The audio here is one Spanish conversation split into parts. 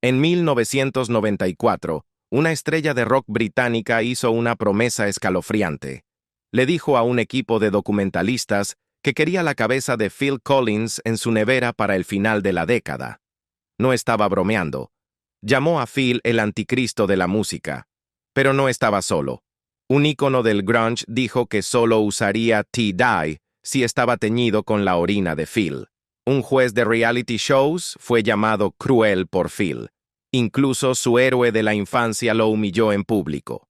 En 1994, una estrella de rock británica hizo una promesa escalofriante. Le dijo a un equipo de documentalistas que quería la cabeza de Phil Collins en su nevera para el final de la década. No estaba bromeando. Llamó a Phil el anticristo de la música. Pero no estaba solo. Un ícono del grunge dijo que solo usaría T-Dye si estaba teñido con la orina de Phil. Un juez de reality shows fue llamado cruel por Phil. Incluso su héroe de la infancia lo humilló en público.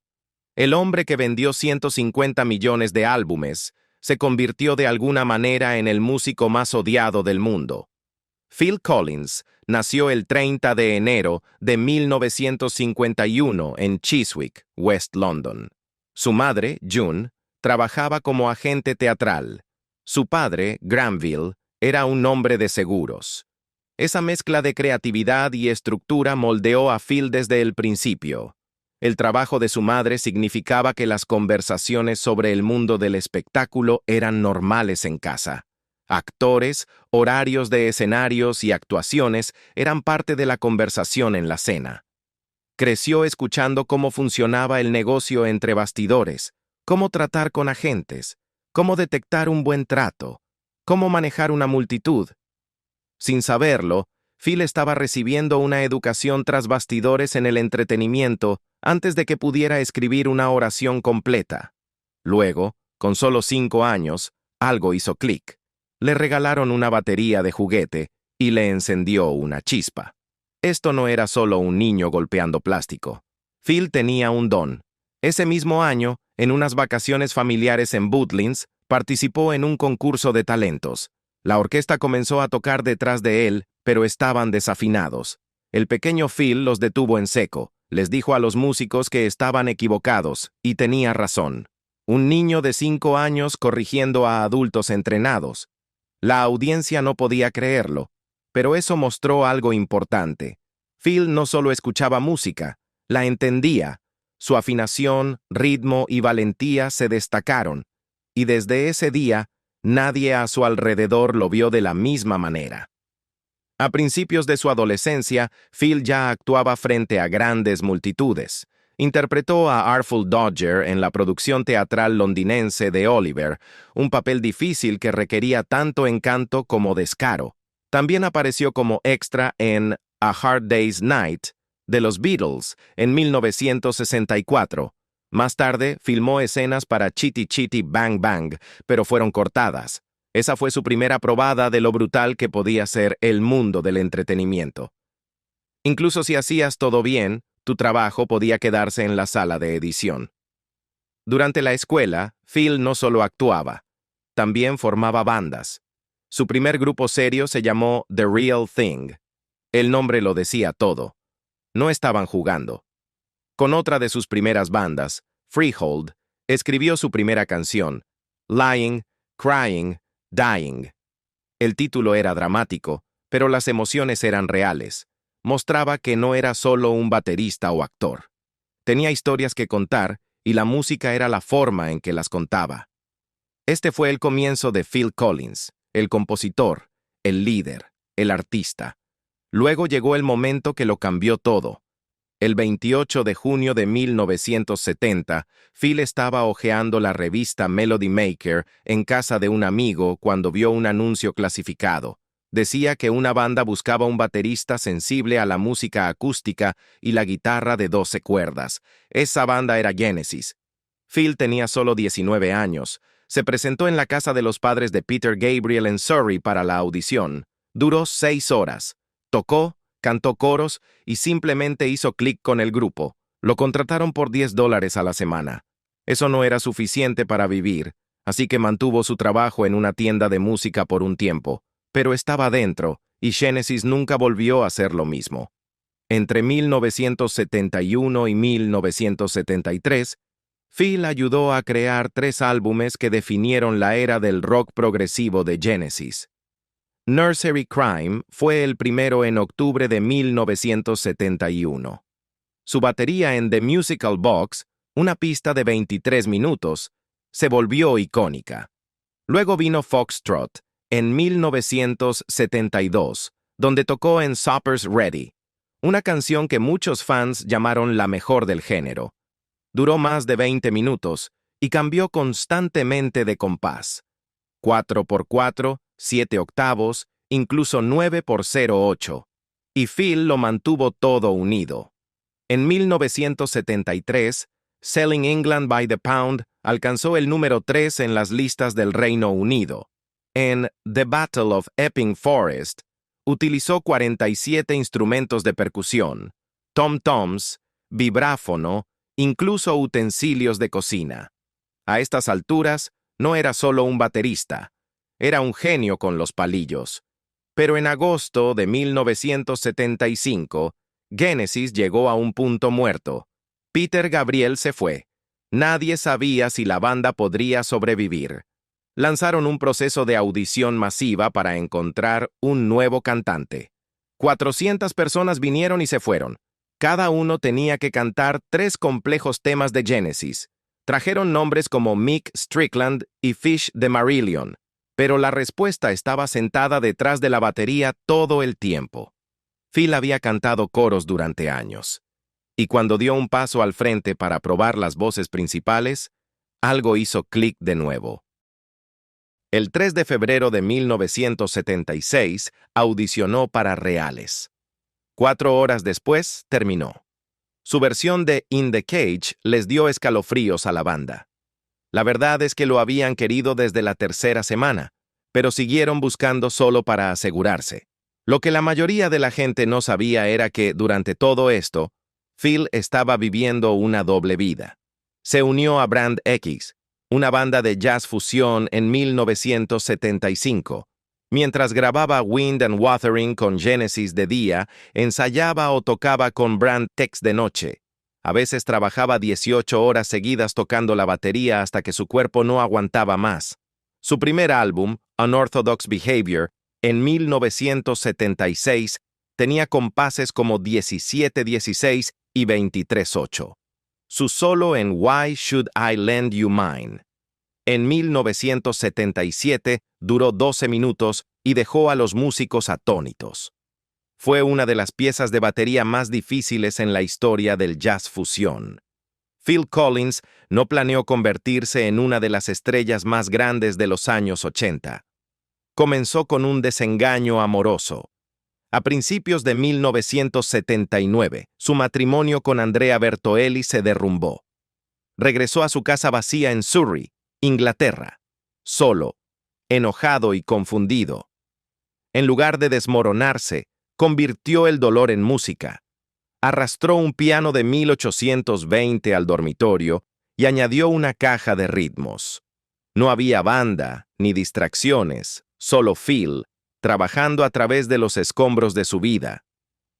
El hombre que vendió 150 millones de álbumes se convirtió de alguna manera en el músico más odiado del mundo. Phil Collins nació el 30 de enero de 1951 en Chiswick, West London. Su madre, June, trabajaba como agente teatral. Su padre, Granville, era un hombre de seguros. Esa mezcla de creatividad y estructura moldeó a Phil desde el principio. El trabajo de su madre significaba que las conversaciones sobre el mundo del espectáculo eran normales en casa. Actores, horarios de escenarios y actuaciones eran parte de la conversación en la cena. Creció escuchando cómo funcionaba el negocio entre bastidores, cómo tratar con agentes, cómo detectar un buen trato, cómo manejar una multitud. Sin saberlo, Phil estaba recibiendo una educación tras bastidores en el entretenimiento antes de que pudiera escribir una oración completa. Luego, con solo 5 años, algo hizo clic. Le regalaron una batería de juguete y le encendió una chispa. Esto no era solo un niño golpeando plástico. Phil tenía un don. Ese mismo año, en unas vacaciones familiares en Butlins, participó en un concurso de talentos. La orquesta comenzó a tocar detrás de él, pero estaban desafinados. El pequeño Phil los detuvo en seco. Les dijo a los músicos que estaban equivocados, y tenía razón. Un niño de 5 años corrigiendo a adultos entrenados. La audiencia no podía creerlo, pero eso mostró algo importante. Phil no solo escuchaba música, la entendía. Su afinación, ritmo y valentía se destacaron, y desde ese día, nadie a su alrededor lo vio de la misma manera. A principios de su adolescencia, Phil ya actuaba frente a grandes multitudes. Interpretó a Artful Dodger en la producción teatral londinense de Oliver, un papel difícil que requería tanto encanto como descaro. También apareció como extra en A Hard Day's Night de los Beatles en 1964. Más tarde, filmó escenas para Chitty Chitty Bang Bang, pero fueron cortadas. Esa fue su primera probada de lo brutal que podía ser el mundo del entretenimiento. Incluso si hacías todo bien, tu trabajo podía quedarse en la sala de edición. Durante la escuela, Phil no solo actuaba, también formaba bandas. Su primer grupo serio se llamó The Real Thing. El nombre lo decía todo. No estaban jugando. Con otra de sus primeras bandas, Freehold, escribió su primera canción, Lying, Crying, Dying. El título era dramático, pero las emociones eran reales. Mostraba que no era solo un baterista o actor. Tenía historias que contar y la música era la forma en que las contaba. Este fue el comienzo de Phil Collins, el compositor, el líder, el artista. Luego llegó el momento que lo cambió todo. El 28 de junio de 1970, Phil estaba hojeando la revista Melody Maker en casa de un amigo cuando vio un anuncio clasificado. Decía que una banda buscaba un baterista sensible a la música acústica y la guitarra de 12 cuerdas. Esa banda era Genesis. Phil tenía solo 19 años. Se presentó en la casa de los padres de Peter Gabriel en Surrey para la audición. Duró 6 horas. Tocó, cantó coros y simplemente hizo clic con el grupo. Lo contrataron por $10 a la semana. Eso no era suficiente para vivir, así que mantuvo su trabajo en una tienda de música por un tiempo. Pero estaba dentro, y Genesis nunca volvió a hacer lo mismo. Entre 1971 y 1973, Phil ayudó a crear 3 álbumes que definieron la era del rock progresivo de Genesis. Nursery Crime fue el primero en octubre de 1971. Su batería en The Musical Box, una pista de 23 minutos, se volvió icónica. Luego vino Foxtrot, en 1972, donde tocó en Supper's Ready, una canción que muchos fans llamaron la mejor del género. Duró más de 20 minutos y cambió constantemente de compás. 4/4, 7 octavos, incluso 9/08. Y Phil lo mantuvo todo unido. En 1973, Selling England by the Pound alcanzó el número 3 en las listas del Reino Unido. En The Battle of Epping Forest, utilizó 47 instrumentos de percusión, tom-toms, vibráfono, incluso utensilios de cocina. A estas alturas, no era solo un baterista, era un genio con los palillos. Pero en agosto de 1975, Genesis llegó a un punto muerto. Peter Gabriel se fue. Nadie sabía si la banda podría sobrevivir. Lanzaron un proceso de audición masiva para encontrar un nuevo cantante. 400 personas vinieron y se fueron. Cada uno tenía que cantar 3 complejos temas de Genesis. Trajeron nombres como Mick Strickland y Fish de Marillion, pero la respuesta estaba sentada detrás de la batería todo el tiempo. Phil había cantado coros durante años, y cuando dio un paso al frente para probar las voces principales, algo hizo clic de nuevo. El 3 de febrero de 1976 audicionó para Reales. 4 horas después, terminó. Su versión de In the Cage les dio escalofríos a la banda. La verdad es que lo habían querido desde la tercera semana, pero siguieron buscando solo para asegurarse. Lo que la mayoría de la gente no sabía era que, durante todo esto, Phil estaba viviendo una doble vida. Se unió a Brand X, una banda de jazz fusión en 1975. Mientras grababa Wind and Wuthering con Genesis de día, ensayaba o tocaba con Brand X de noche. A veces trabajaba 18 horas seguidas tocando la batería hasta que su cuerpo no aguantaba más. Su primer álbum, Unorthodox Behavior, en 1976, tenía compases como 17/16 y 23/8. Su solo en Why Should I Lend You Mine. En 1977 duró 12 minutos y dejó a los músicos atónitos. Fue una de las piezas de batería más difíciles en la historia del jazz fusión. Phil Collins no planeó convertirse en una de las estrellas más grandes de los años 80. Comenzó con un desengaño amoroso. A principios de 1979, su matrimonio con Andrea Bertoelli se derrumbó. Regresó a su casa vacía en Surrey, Inglaterra, solo, enojado y confundido. En lugar de desmoronarse, convirtió el dolor en música. Arrastró un piano de 1820 al dormitorio y añadió una caja de ritmos. No había banda ni distracciones, solo Phil, trabajando a través de los escombros de su vida.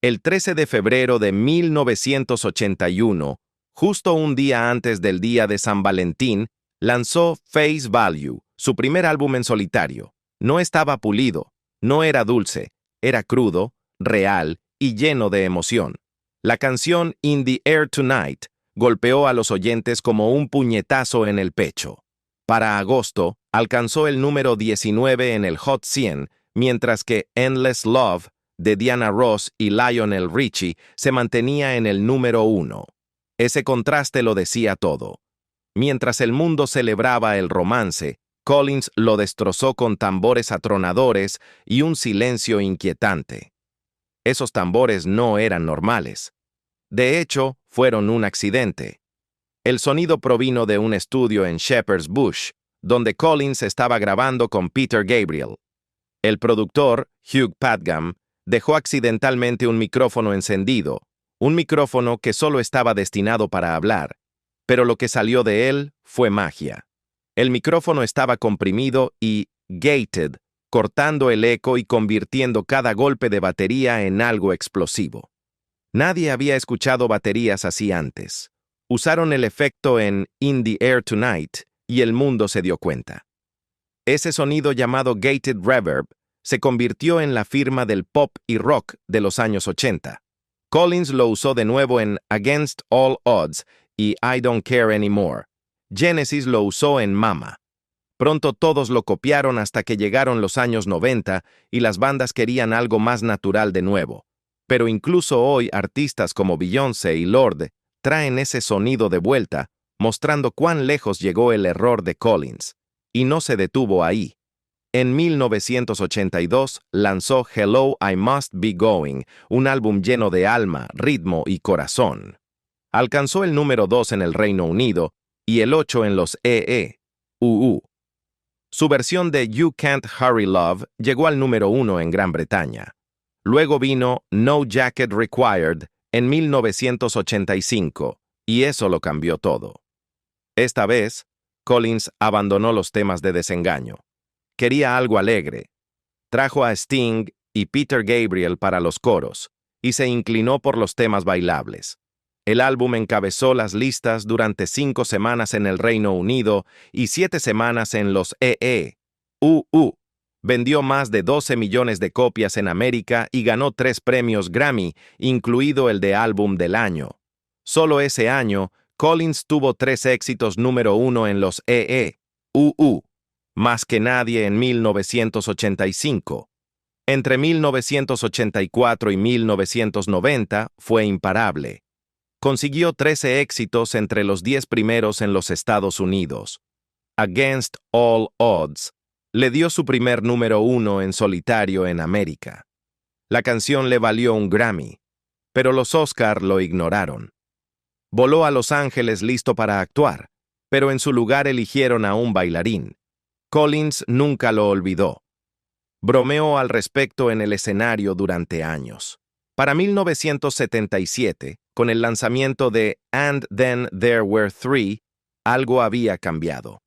El 13 de febrero de 1981, justo un día antes del día de San Valentín, lanzó Face Value, su primer álbum en solitario. No estaba pulido, no era dulce, era crudo, real y lleno de emoción. La canción In the Air Tonight golpeó a los oyentes como un puñetazo en el pecho. Para agosto, alcanzó el número 19 en el Hot 100, mientras que Endless Love, de Diana Ross y Lionel Richie, se mantenía en el número 1. Ese contraste lo decía todo. Mientras el mundo celebraba el romance, Collins lo destrozó con tambores atronadores y un silencio inquietante. Esos tambores no eran normales. De hecho, fueron un accidente. El sonido provino de un estudio en Shepherd's Bush, donde Collins estaba grabando con Peter Gabriel. El productor, Hugh Padgham, dejó accidentalmente un micrófono encendido, un micrófono que solo estaba destinado para hablar, pero lo que salió de él fue magia. El micrófono estaba comprimido y gated, cortando el eco y convirtiendo cada golpe de batería en algo explosivo. Nadie había escuchado baterías así antes. Usaron el efecto en In the Air Tonight y el mundo se dio cuenta. Ese sonido llamado gated reverb se convirtió en la firma del pop y rock de los años 80. Collins lo usó de nuevo en Against All Odds y I Don't Care Anymore. Genesis lo usó en Mama. Pronto todos lo copiaron hasta que llegaron los años 90 y las bandas querían algo más natural de nuevo. Pero incluso hoy artistas como Beyoncé y Lorde traen ese sonido de vuelta, mostrando cuán lejos llegó el error de Collins. Y no se detuvo ahí. En 1982 lanzó Hello, I Must Be Going, un álbum lleno de alma, ritmo y corazón. Alcanzó el número 2 en el Reino Unido y el 8 en los UU. Su versión de You Can't Hurry Love llegó al número 1 en Gran Bretaña. Luego vino No Jacket Required en 1985, y eso lo cambió todo. Esta vez, Collins abandonó los temas de desengaño. Quería algo alegre. Trajo a Sting y Peter Gabriel para los coros, y se inclinó por los temas bailables. El álbum encabezó las listas durante 5 semanas en el Reino Unido y 7 semanas en los UU. Vendió más de 12 millones de copias en América y ganó 3 premios Grammy, incluido el de Álbum del Año. Solo ese año, Collins tuvo 3 éxitos número 1 en los UU, más que nadie en 1985. Entre 1984 y 1990 fue imparable. Consiguió 13 éxitos entre los 10 primeros en los Estados Unidos. Against All Odds le dio su primer número 1 en solitario en América. La canción le valió un Grammy, pero los Oscar lo ignoraron. Voló a Los Ángeles listo para actuar, pero en su lugar eligieron a un bailarín. Collins nunca lo olvidó. Bromeó al respecto en el escenario durante años. Para 1977, con el lanzamiento de And Then There Were Three, algo había cambiado.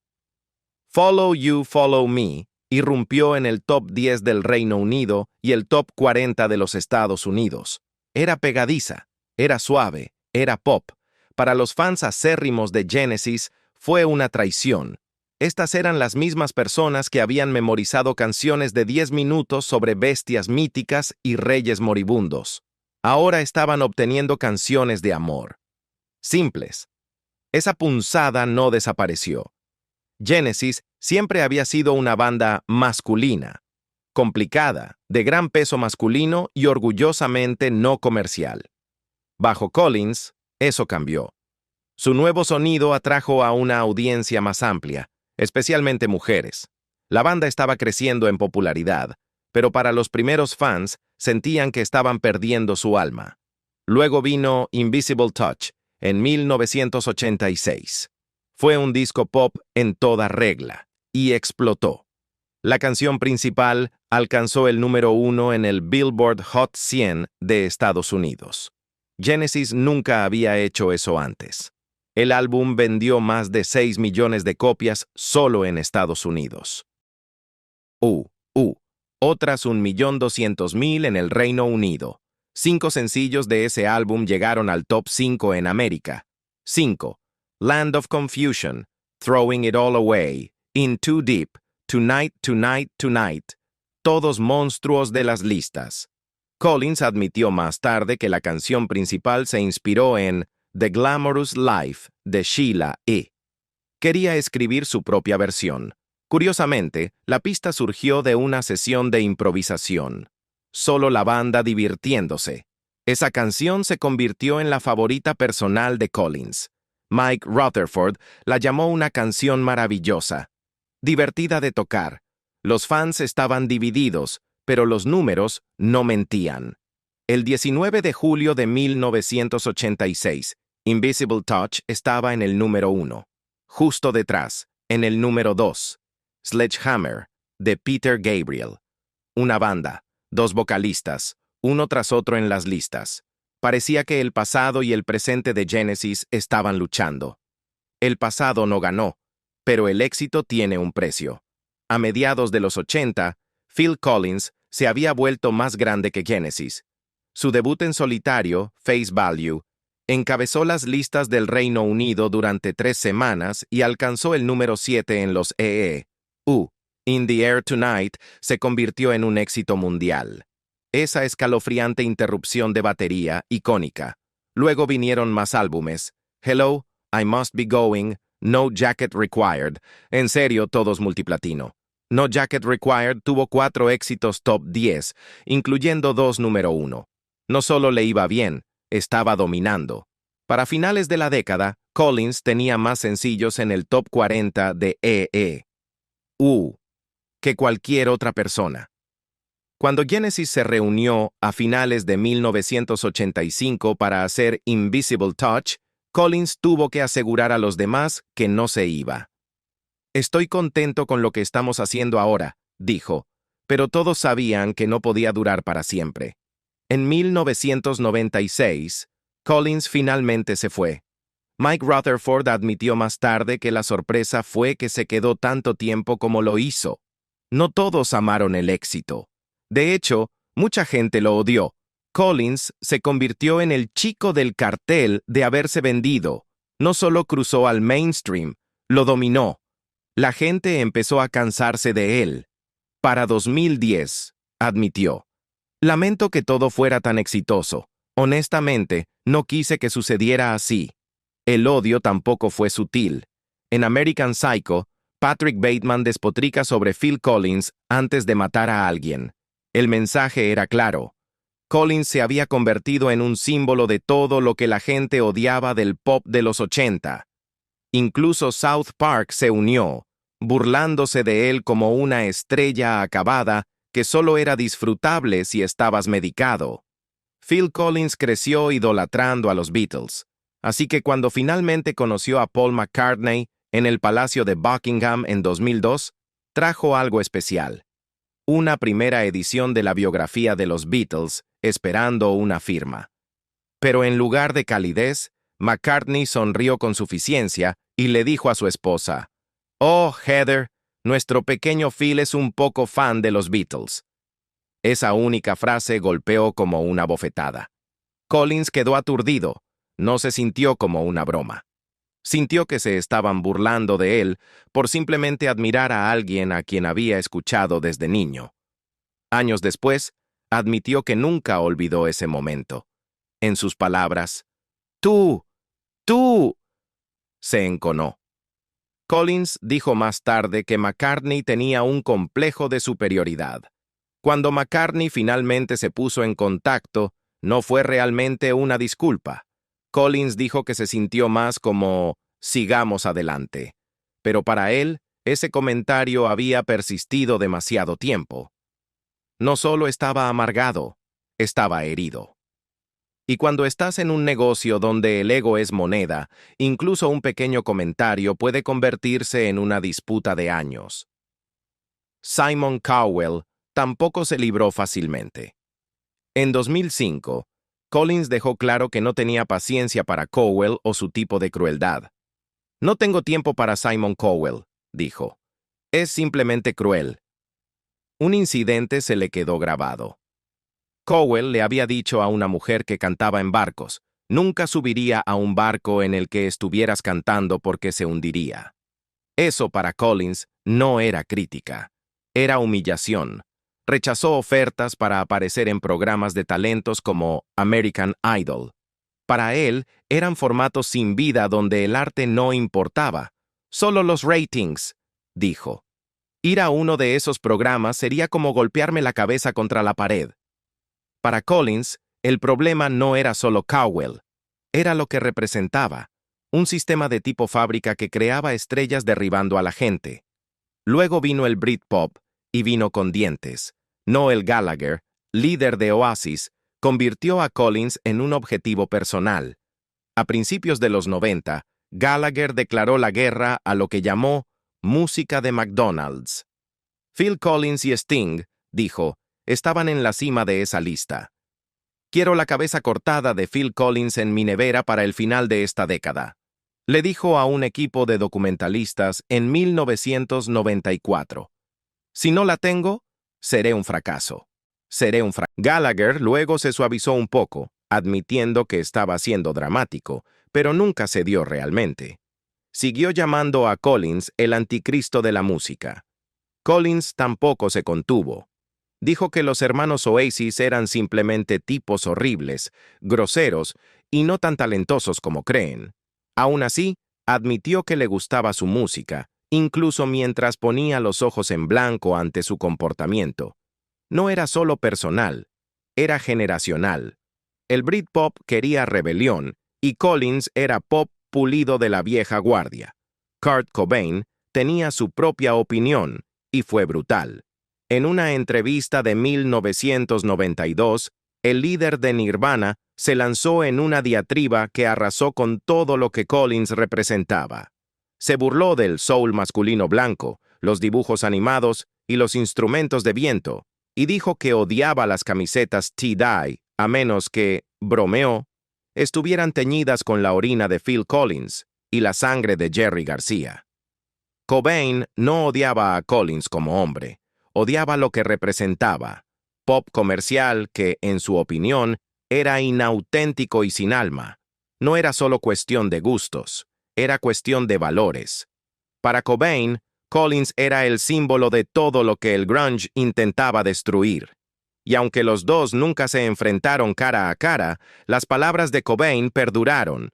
Follow You, Follow Me irrumpió en el top 10 del Reino Unido y el top 40 de los Estados Unidos. Era pegadiza, era suave, era pop. Para los fans acérrimos de Genesis, fue una traición. Estas eran las mismas personas que habían memorizado canciones de 10 minutos sobre bestias míticas y reyes moribundos. Ahora estaban obteniendo canciones de amor. Simples. Esa punzada no desapareció. Genesis siempre había sido una banda masculina, complicada, de gran peso masculino y orgullosamente no comercial. Bajo Collins, eso cambió. Su nuevo sonido atrajo a una audiencia más amplia, especialmente mujeres. La banda estaba creciendo en popularidad, pero para los primeros fans sentían que estaban perdiendo su alma. Luego vino Invisible Touch, en 1986. Fue un disco pop en toda regla, y explotó. La canción principal alcanzó el número 1 en el Billboard Hot 100 de Estados Unidos. Genesis nunca había hecho eso antes. El álbum vendió más de 6 millones de copias solo en Estados Unidos. Otras 1.200.000 en el Reino Unido. 5 sencillos de ese álbum llegaron al top 5 en América. 5. Land of Confusion, Throwing It All Away, In Too Deep, Tonight, Tonight, Tonight. Todos monstruos de las listas. Collins admitió más tarde que la canción principal se inspiró en The Glamorous Life de Sheila E. Quería escribir su propia versión. Curiosamente, la pista surgió de una sesión de improvisación. Solo la banda divirtiéndose. Esa canción se convirtió en la favorita personal de Collins. Mike Rutherford la llamó una canción maravillosa. Divertida de tocar. Los fans estaban divididos, pero los números no mentían. El 19 de julio de 1986, Invisible Touch estaba en el número 1. Justo detrás, en el número 2, Sledgehammer, de Peter Gabriel. Una banda, 2 vocalistas, uno tras otro en las listas. Parecía que el pasado y el presente de Genesis estaban luchando. El pasado no ganó, pero el éxito tiene un precio. A mediados de los 80, Phil Collins se había vuelto más grande que Genesis. Su debut en solitario, Face Value, encabezó las listas del Reino Unido durante 3 semanas y alcanzó el número 7 en los In the Air Tonight se convirtió en un éxito mundial. Esa escalofriante interrupción de batería, icónica. Luego vinieron más álbumes. Hello, I Must Be Going, No Jacket Required. En serio, todos multiplatino. No Jacket Required tuvo 4 éxitos top 10, incluyendo 2 número 1. No solo le iba bien, estaba dominando. Para finales de la década, Collins tenía más sencillos en el top 40 de E.E.U. que cualquier otra persona. Cuando Genesis se reunió a finales de 1985 para hacer Invisible Touch, Collins tuvo que asegurar a los demás que no se iba. Estoy contento con lo que estamos haciendo ahora, dijo, pero todos sabían que no podía durar para siempre. En 1996, Collins finalmente se fue. Mike Rutherford admitió más tarde que la sorpresa fue que se quedó tanto tiempo como lo hizo. No todos amaron el éxito. De hecho, mucha gente lo odió. Collins se convirtió en el chico del cartel de haberse vendido. No solo cruzó al mainstream, lo dominó. La gente empezó a cansarse de él. Para 2010, admitió. Lamento que todo fuera tan exitoso. Honestamente, no quise que sucediera así. El odio tampoco fue sutil. En American Psycho, Patrick Bateman despotrica sobre Phil Collins antes de matar a alguien. El mensaje era claro. Collins se había convertido en un símbolo de todo lo que la gente odiaba del pop de los 80. Incluso South Park se unió, burlándose de él como una estrella acabada que solo era disfrutable si estabas medicado. Phil Collins creció idolatrando a los Beatles, así que cuando finalmente conoció a Paul McCartney en el Palacio de Buckingham en 2002, trajo algo especial. Una primera edición de la biografía de los Beatles, esperando una firma. Pero en lugar de calidez, McCartney sonrió con suficiencia y le dijo a su esposa, «Oh, Heather, nuestro pequeño Phil es un poco fan de los Beatles». Esa única frase golpeó como una bofetada. Collins quedó aturdido, no se sintió como una broma. Sintió que se estaban burlando de él por simplemente admirar a alguien a quien había escuchado desde niño. Años después, admitió que nunca olvidó ese momento. En sus palabras, tú, se enconó. Collins dijo más tarde que McCartney tenía un complejo de superioridad. Cuando McCartney finalmente se puso en contacto, no fue realmente una disculpa. Collins dijo que se sintió más como «sigamos adelante». Pero para él, ese comentario había persistido demasiado tiempo. No solo estaba amargado, estaba herido. Y cuando estás en un negocio donde el ego es moneda, incluso un pequeño comentario puede convertirse en una disputa de años. Simon Cowell tampoco se libró fácilmente. En 2005, Collins dejó claro que no tenía paciencia para Cowell o su tipo de crueldad. «No tengo tiempo para Simon Cowell», dijo. «Es simplemente cruel». Un incidente se le quedó grabado. Cowell le había dicho a una mujer que cantaba en barcos, «Nunca subiría a un barco en el que estuvieras cantando porque se hundiría». Eso para Collins no era crítica, era humillación. Rechazó ofertas para aparecer en programas de talentos como American Idol. Para él, eran formatos sin vida donde el arte no importaba, solo los ratings, dijo. Ir a uno de esos programas sería como golpearme la cabeza contra la pared. Para Collins, el problema no era solo Cowell, era lo que representaba, un sistema de tipo fábrica que creaba estrellas derribando a la gente. Luego vino el Britpop, y vino con dientes. Noel Gallagher, líder de Oasis, convirtió a Collins en un objetivo personal. A principios de los 90, Gallagher declaró la guerra a lo que llamó música de McDonald's. Phil Collins y Sting, dijo, estaban en la cima de esa lista. «Quiero la cabeza cortada de Phil Collins en mi nevera para el final de esta década», le dijo a un equipo de documentalistas en 1994. «Si no la tengo, seré un fracaso. Gallagher luego se suavizó un poco, admitiendo que estaba siendo dramático, pero nunca cedió realmente. Siguió llamando a Collins el anticristo de la música. Collins tampoco se contuvo. Dijo que los hermanos Oasis eran simplemente tipos horribles, groseros y no tan talentosos como creen. Aún así, admitió que le gustaba su música, incluso mientras ponía los ojos en blanco ante su comportamiento. No era solo personal, era generacional. El Britpop quería rebelión, y Collins era pop pulido de la vieja guardia. Kurt Cobain tenía su propia opinión, y fue brutal. En una entrevista de 1992, el líder de Nirvana se lanzó en una diatriba que arrasó con todo lo que Collins representaba. Se burló del soul masculino blanco, los dibujos animados y los instrumentos de viento, y dijo que odiaba las camisetas tie-dye, a menos que, bromeó, estuvieran teñidas con la orina de Phil Collins y la sangre de Jerry García. Cobain no odiaba a Collins como hombre, odiaba lo que representaba, pop comercial que, en su opinión, era inauténtico y sin alma. No era solo cuestión de gustos, era cuestión de valores. Para Cobain, Collins era el símbolo de todo lo que el grunge intentaba destruir. Y aunque los dos nunca se enfrentaron cara a cara, las palabras de Cobain perduraron.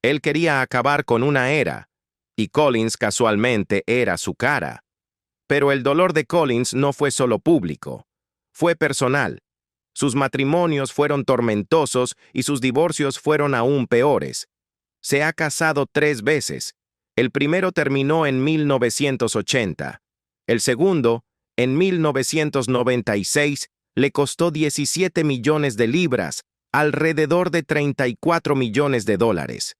Él quería acabar con una era, y Collins casualmente era su cara. Pero el dolor de Collins no fue solo público, fue personal. Sus matrimonios fueron tormentosos y sus divorcios fueron aún peores. Se ha casado 3 veces. El primero terminó en 1980. El segundo, en 1996, le costó 17 millones de libras, alrededor de 34 millones de dólares.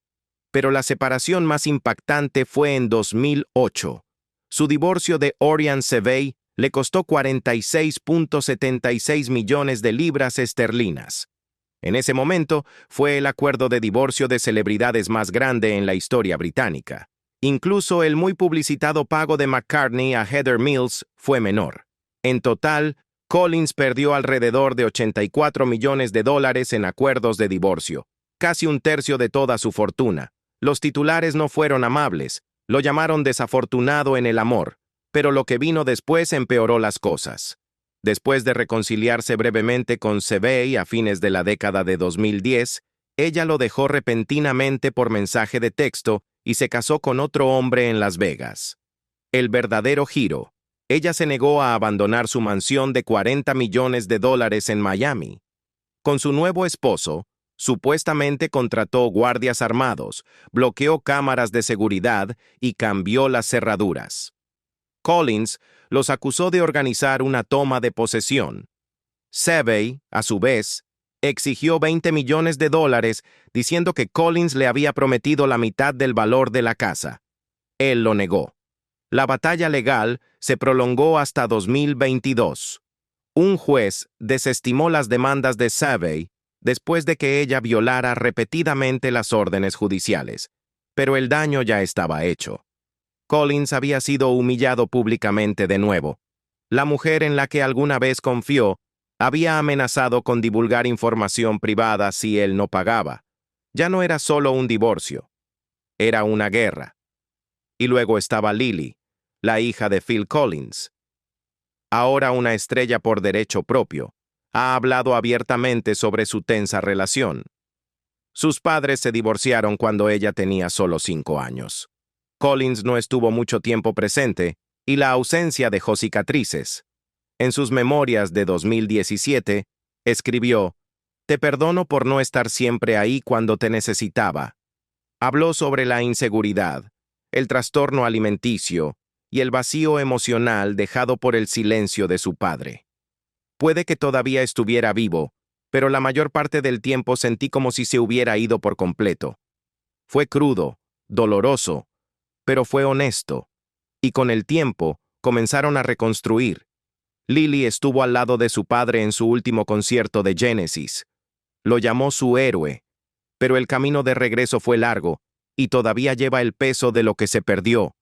Pero la separación más impactante fue en 2008. Su divorcio de Orion Cevey le costó 46.76 millones de libras esterlinas. En ese momento, fue el acuerdo de divorcio de celebridades más grande en la historia británica. Incluso el muy publicitado pago de McCartney a Heather Mills fue menor. En total, Collins perdió alrededor de 84 millones de dólares en acuerdos de divorcio, casi un tercio de toda su fortuna. Los titulares no fueron amables, lo llamaron desafortunado en el amor, pero lo que vino después empeoró las cosas. Después de reconciliarse brevemente con Cevey a fines de la década de 2010, ella lo dejó repentinamente por mensaje de texto y se casó con otro hombre en Las Vegas. El verdadero giro. Ella se negó a abandonar su mansión de 40 millones de dólares en Miami. Con su nuevo esposo, supuestamente contrató guardias armados, bloqueó cámaras de seguridad y cambió las cerraduras. Collins los acusó de organizar una toma de posesión. Cevey, a su vez, exigió 20 millones de dólares diciendo que Collins le había prometido la mitad del valor de la casa. Él lo negó. La batalla legal se prolongó hasta 2022. Un juez desestimó las demandas de Cevey después de que ella violara repetidamente las órdenes judiciales, pero el daño ya estaba hecho. Collins había sido humillado públicamente de nuevo. La mujer en la que alguna vez confió había amenazado con divulgar información privada si él no pagaba. Ya no era solo un divorcio, era una guerra. Y luego estaba Lily, la hija de Phil Collins. Ahora una estrella por derecho propio, ha hablado abiertamente sobre su tensa relación. Sus padres se divorciaron cuando ella tenía solo 5 años. Collins no estuvo mucho tiempo presente y la ausencia dejó cicatrices. En sus memorias de 2017, escribió: «Te perdono por no estar siempre ahí cuando te necesitaba». Habló sobre la inseguridad, el trastorno alimenticio y el vacío emocional dejado por el silencio de su padre. Puede que todavía estuviera vivo, pero la mayor parte del tiempo sentí como si se hubiera ido por completo. Fue crudo, doloroso, pero fue honesto, y con el tiempo comenzaron a reconstruir. Lily estuvo al lado de su padre en su último concierto de Genesis. Lo llamó su héroe, pero el camino de regreso fue largo, y todavía lleva el peso de lo que se perdió.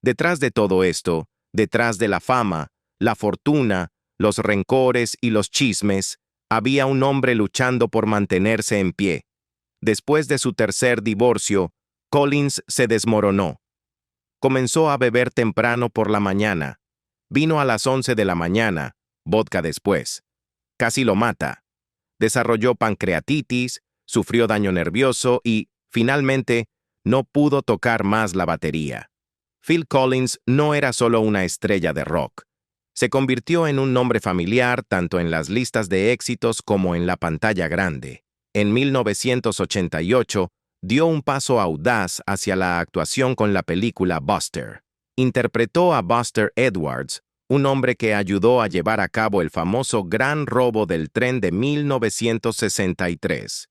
Detrás de todo esto, detrás de la fama, la fortuna, los rencores y los chismes, había un hombre luchando por mantenerse en pie. Después de su tercer divorcio, Collins se desmoronó. Comenzó a beber temprano por la mañana. Vino a las 11 de la mañana, vodka después. Casi lo mata. Desarrolló pancreatitis, sufrió daño nervioso y, finalmente, no pudo tocar más la batería. Phil Collins no era solo una estrella de rock. Se convirtió en un nombre familiar tanto en las listas de éxitos como en la pantalla grande. En 1988, dio un paso audaz hacia la actuación con la película Buster. Interpretó a Buster Edwards, un hombre que ayudó a llevar a cabo el famoso Gran Robo del Tren de 1963.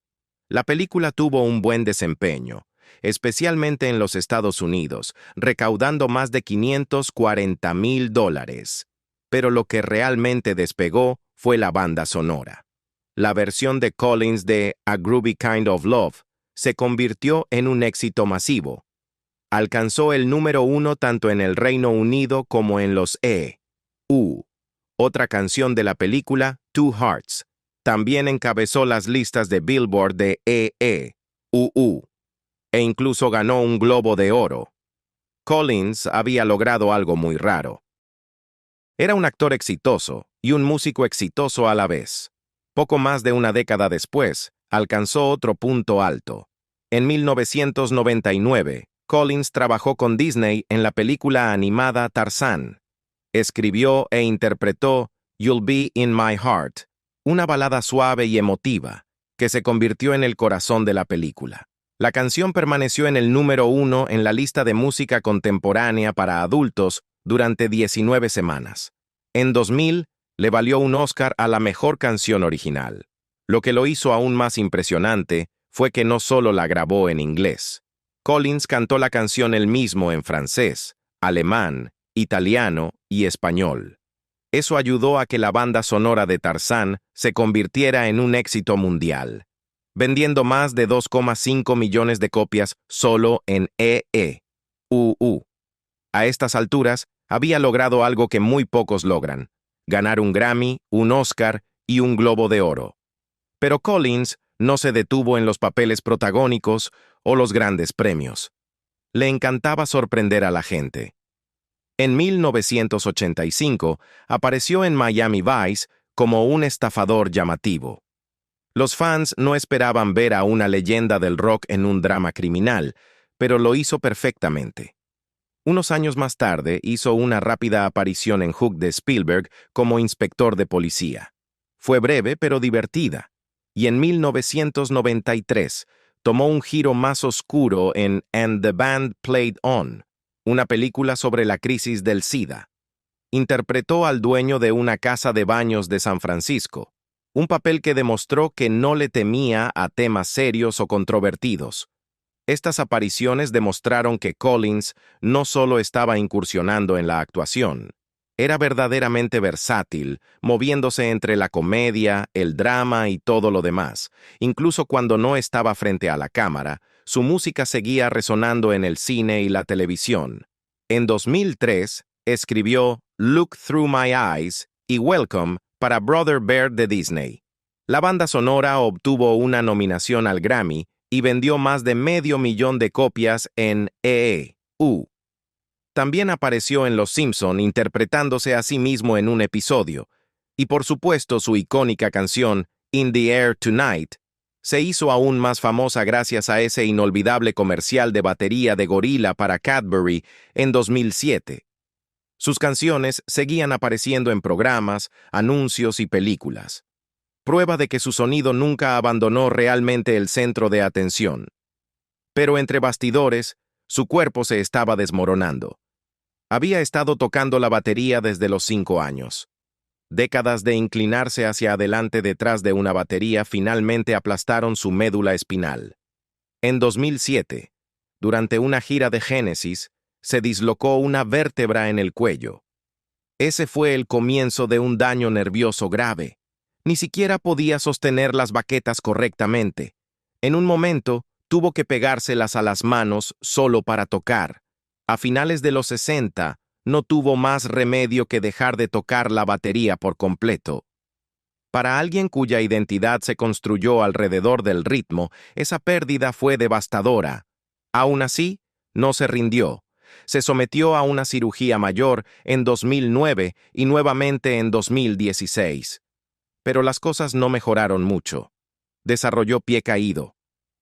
La película tuvo un buen desempeño, especialmente en los Estados Unidos, recaudando más de $540,000. Pero lo que realmente despegó fue la banda sonora. La versión de Collins de A Groovy Kind of Love se convirtió en un éxito masivo. Alcanzó el número 1 tanto en el Reino Unido como en los EU. Otra canción de la película, Two Hearts, también encabezó las listas de Billboard de EU, e incluso ganó un Globo de Oro. Collins había logrado algo muy raro. Era un actor exitoso y un músico exitoso a la vez. Poco más de una década después, alcanzó otro punto alto. En 1999, Collins trabajó con Disney en la película animada Tarzán. Escribió e interpretó You'll Be in My Heart, una balada suave y emotiva, que se convirtió en el corazón de la película. La canción permaneció en el número 1 en la lista de música contemporánea para adultos durante 19 semanas. En 2000, le valió un Oscar a la mejor canción original. Lo que lo hizo aún más impresionante fue que no solo la grabó en inglés. Collins cantó la canción él mismo en francés, alemán, italiano y español. Eso ayudó a que la banda sonora de Tarzán se convirtiera en un éxito mundial, vendiendo más de 2,5 millones de copias solo en EU. A estas alturas, había logrado algo que muy pocos logran: ganar un Grammy, un Oscar y un Globo de Oro. Pero Collins no se detuvo en los papeles protagónicos o los grandes premios. Le encantaba sorprender a la gente. En 1985, apareció en Miami Vice como un estafador llamativo. Los fans no esperaban ver a una leyenda del rock en un drama criminal, pero lo hizo perfectamente. Unos años más tarde, hizo una rápida aparición en Hook de Spielberg como inspector de policía. Fue breve pero divertida, y en 1993 tomó un giro más oscuro en And the Band Played On, una película sobre la crisis del SIDA. Interpretó al dueño de una casa de baños de San Francisco, un papel que demostró que no le temía a temas serios o controvertidos. Estas apariciones demostraron que Collins no solo estaba incursionando en la actuación, era verdaderamente versátil, moviéndose entre la comedia, el drama y todo lo demás. Incluso cuando no estaba frente a la cámara, su música seguía resonando en el cine y la televisión. En 2003, escribió Look Through My Eyes y Welcome para Brother Bear de Disney. La banda sonora obtuvo una nominación al Grammy y vendió más de 500,000 de copias en EU. También apareció en Los Simpson interpretándose a sí mismo en un episodio, y por supuesto su icónica canción In the Air Tonight se hizo aún más famosa gracias a ese inolvidable comercial de batería de gorila para Cadbury en 2007. Sus canciones seguían apareciendo en programas, anuncios y películas. Prueba de que su sonido nunca abandonó realmente el centro de atención. Pero entre bastidores, su cuerpo se estaba desmoronando. Había estado tocando la batería desde los 5 años. Décadas de inclinarse hacia adelante detrás de una batería finalmente aplastaron su médula espinal. En 2007, durante una gira de Genesis, se dislocó una vértebra en el cuello. Ese fue el comienzo de un daño nervioso grave. Ni siquiera podía sostener las baquetas correctamente. En un momento, tuvo que pegárselas a las manos solo para tocar. A finales de los 60, no tuvo más remedio que dejar de tocar la batería por completo. Para alguien cuya identidad se construyó alrededor del ritmo, esa pérdida fue devastadora. Aún así, no se rindió. Se sometió a una cirugía mayor en 2009 y nuevamente en 2016. Pero las cosas no mejoraron mucho. Desarrolló pie caído,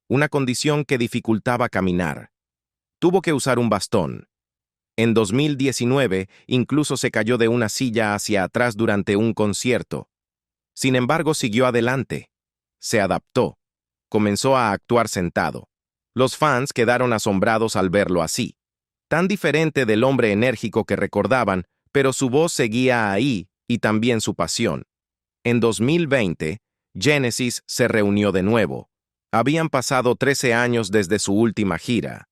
una condición que dificultaba caminar. Tuvo que usar un bastón. En 2019, incluso se cayó de una silla hacia atrás durante un concierto. Sin embargo, siguió adelante. Se adaptó. comenzó a actuar sentado. Los fans quedaron asombrados al verlo así. Tan diferente del hombre enérgico que recordaban, pero su voz seguía ahí y también su pasión. En 2020, Genesis se reunió de nuevo. Habían pasado 13 años desde su última gira.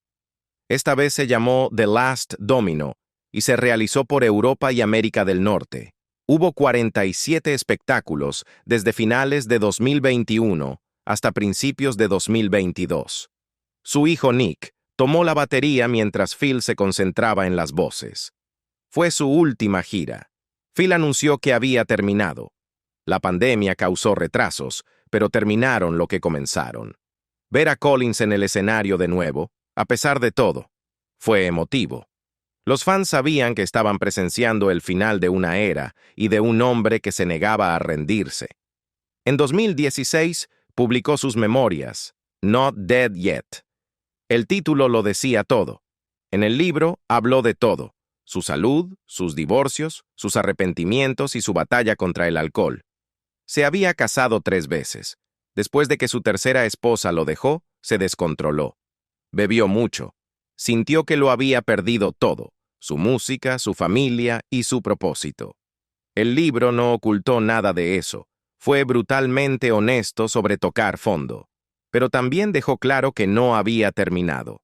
Esta vez se llamó The Last Domino y se realizó por Europa y América del Norte. Hubo 47 espectáculos desde finales de 2021 hasta principios de 2022. Su hijo Nick tomó la batería mientras Phil se concentraba en las voces. Fue su última gira. Phil anunció que había terminado. La pandemia causó retrasos, pero terminaron lo que comenzaron. Ver a Collins en el escenario de nuevo, a pesar de todo, fue emotivo. Los fans sabían que estaban presenciando el final de una era y de un hombre que se negaba a rendirse. En 2016, publicó sus memorias, Not Dead Yet. El título lo decía todo. En el libro habló de todo: su salud, sus divorcios, sus arrepentimientos y su batalla contra el alcohol. Se había casado 3 veces. Después de que su tercera esposa lo dejó, se descontroló. Bebió mucho. Sintió que lo había perdido todo: su música, su familia y su propósito. El libro no ocultó nada de eso. Fue brutalmente honesto sobre tocar fondo. Pero también dejó claro que no había terminado.